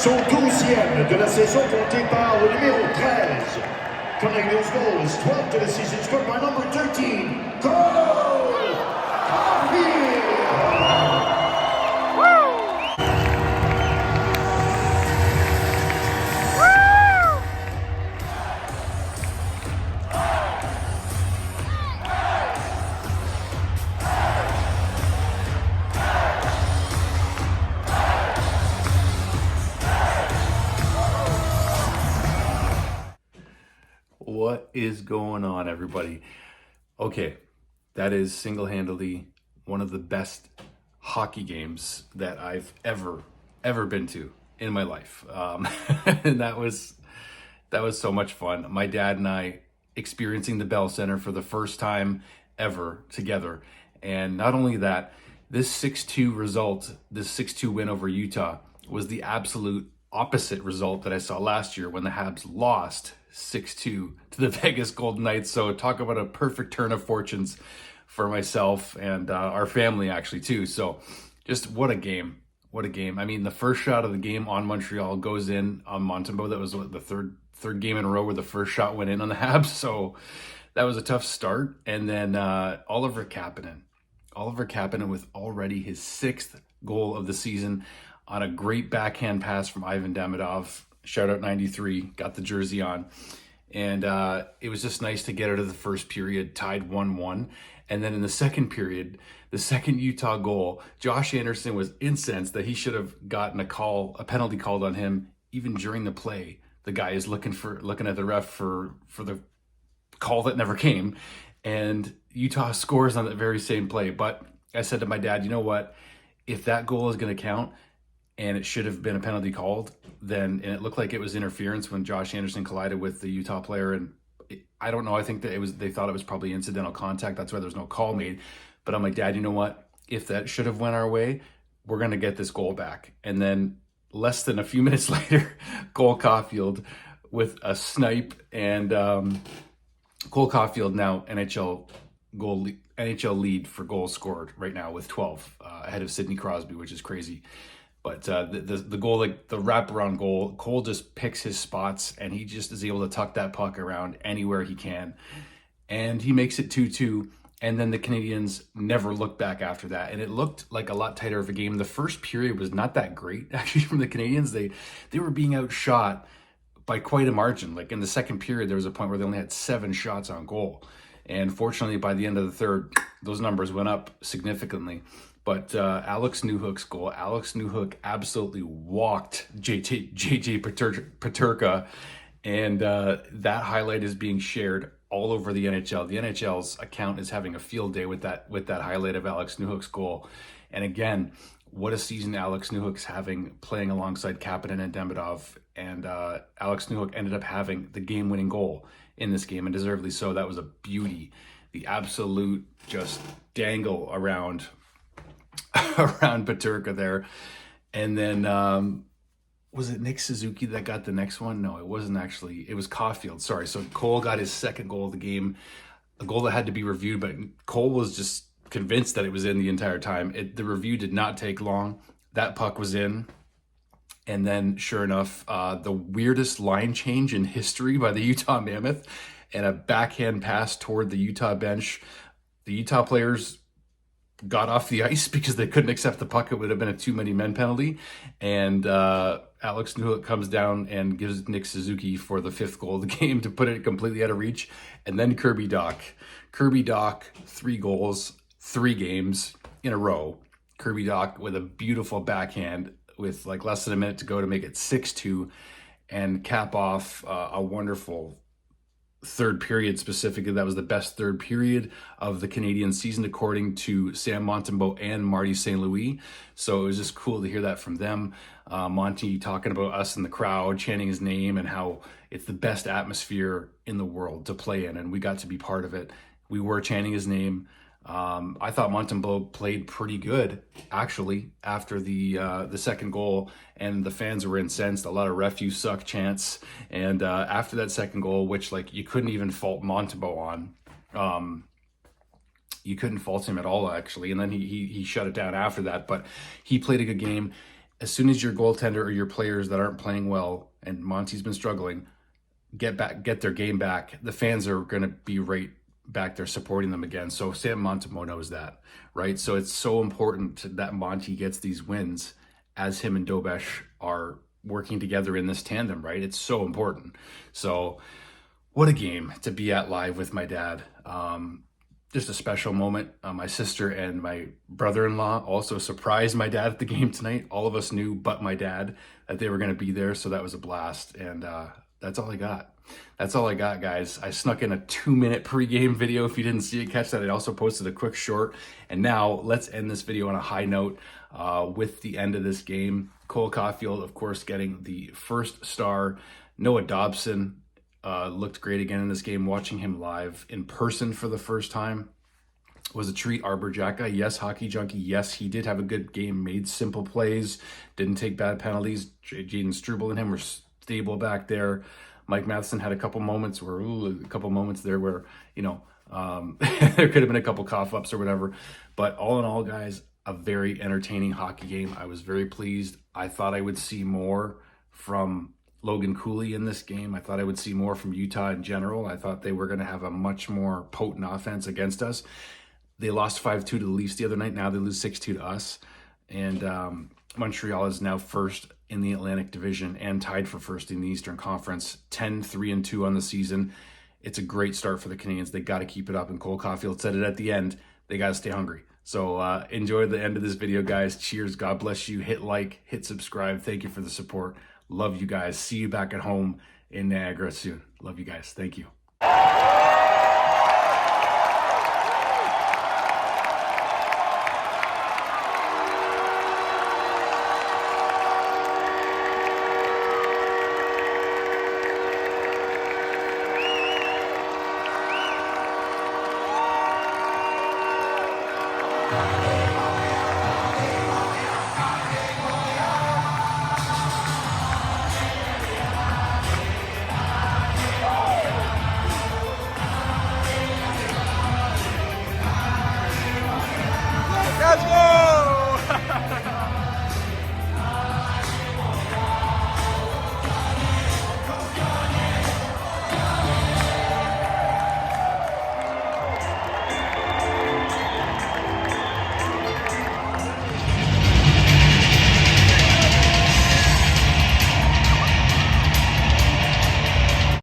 Son 12e de la saison compté par le numéro 13. Canadiens goal is 12th to the season, scored by number 13, Caufield. What is going on, everybody? Okay, that is single-handedly one of the best hockey games that I've ever been to in my life. And that was so much fun. My dad and I experiencing the Bell Center for the first time ever together. And not only that, this 6-2 result, this 6-2 win over Utah was the absolute opposite result that I saw last year when the Habs lost 6-2 to the Vegas Golden Knights. So talk about a perfect turn of fortunes for myself and our family actually too. So just what a game. What a game. I mean, the first shot of the game on Montreal goes in on Montembeault. That was the third game in a row where the first shot went in on the Habs. So that was a tough start. And then Oliver Kapanen with already his 6th goal of the season on a great backhand pass from Ivan Demidov. Shout out 93, got the jersey on. And it was just nice to get out of the first period, tied 1-1. And then in the second period, the second Utah goal, Josh Anderson was incensed that he should have gotten a penalty called on him even during the play. The guy is looking at the ref for the call that never came. And Utah scores on that very same play. But I said to my dad, you know what? If that goal is going to count, and it should have been a penalty called, and it looked like it was interference when Josh Anderson collided with the Utah player. And I don't know, I think that they thought it was probably incidental contact. That's why there's no call made. But I'm like, Dad, you know what? If that should have went our way, we're going to get this goal back. And then less than a few minutes later, Cole Caufield with a snipe. And Cole Caufield now NHL lead for goals scored right now with 12 ahead of Sidney Crosby, which is crazy. But the goal, like the wraparound goal, Cole just picks his spots and he just is able to tuck that puck around anywhere he can. And he makes it 2-2. And then the Canadiens never looked back after that. And it looked like a lot tighter of a game. The first period was not that great, actually, from the Canadiens. They were being outshot by quite a margin. Like in the second period, there was a point where they only had 7 shots on goal. And fortunately, by the end of the third, those numbers went up significantly. But Alex Newhook's goal, Alex Newhook absolutely walked JJ Peterka, and that highlight is being shared all over the NHL. The NHL's account is having a field day with that highlight of Alex Newhook's goal. And again, what a season Alex Newhook's having, playing alongside Kapanen and Demidov. And Alex Newhook ended up having the game-winning goal in this game, and deservedly so. That was a beauty. The absolute just dangle around Peterka there. And then was it Nick Suzuki that got the next one? No, it wasn't actually. It was Caufield. Sorry. So Cole got his second goal of the game, a goal that had to be reviewed, but Cole was just convinced that it was in the entire time. The review did not take long. That puck was in. And then sure enough, the weirdest line change in history by the Utah Mammoth and a backhand pass toward the Utah bench. The Utah players got off the ice because they couldn't accept the puck. It would have been a too many men penalty. And Alex Newhook comes down and gives Nick Suzuki for the 5th goal of the game to put it completely out of reach. And then Kirby Dach, 3 goals, 3 games in a row. Kirby Dach with a beautiful backhand with like less than a minute to go to make it 6-2 and cap off a wonderful third period. Specifically, that was the best third period of the Canadian season, according to Sam Montembeault and Marty St. Louis. So it was just cool to hear that from them. Monty talking about us in the crowd, chanting his name, and how it's the best atmosphere in the world to play in, and we got to be part of it. We were chanting his name. I thought Montembeault played pretty good, actually, after the second goal, and the fans were incensed. A lot of "ref, you suck" chants, and after that second goal, which like you couldn't even fault Montembeault on, you couldn't fault him at all, actually. And then he shut it down after that, but he played a good game. as soon as your goaltender or your players that aren't playing well, and Monty's been struggling, get their game back, the fans are going to be right back there supporting them again. So Sam Montemo knows that, right? So it's so important that Monty gets these wins as him and Dobes are working together in this tandem, right? It's so important. So what a game to be at live with my dad. Just a special moment. My sister and my brother-in-law also surprised my dad at the game tonight. All of us knew but my dad that they were going to be there, so that was a blast. And that's all I got. That's all I got, guys. I snuck in a 2-minute pregame video. If you didn't see it, catch that. I also posted a quick short. And now let's end this video on a high note with the end of this game. Cole Caufield, of course, getting the first star. Noah Dobson looked great again in this game. Watching him live in person for the first time was a treat. Arbor Jacka, yes. Hockey Junkie, yes. He did have a good game, made simple plays, didn't take bad penalties. Jaden Struble and him were stable back there. Mike Matheson had a couple moments there where, you know, there could have been a couple cough-ups or whatever. But all in all, guys, a very entertaining hockey game. I was very pleased. I thought I would see more from Logan Cooley in this game. I thought I would see more from Utah in general. I thought they were going to have a much more potent offense against us. They lost 5-2 to the Leafs the other night. Now they lose 6-2 to us. And Montreal is now first in the Atlantic Division and tied for first in the Eastern Conference, 10-3-2 on the season. It's a great start for the Canadiens. They got to keep it up, and Cole Caufield said it at the end. They got to stay hungry. So enjoy the end of this video, guys. Cheers. God bless you. Hit like, hit subscribe. Thank you for the support. Love you guys. See you back at home in Niagara soon. Love you guys. Thank you.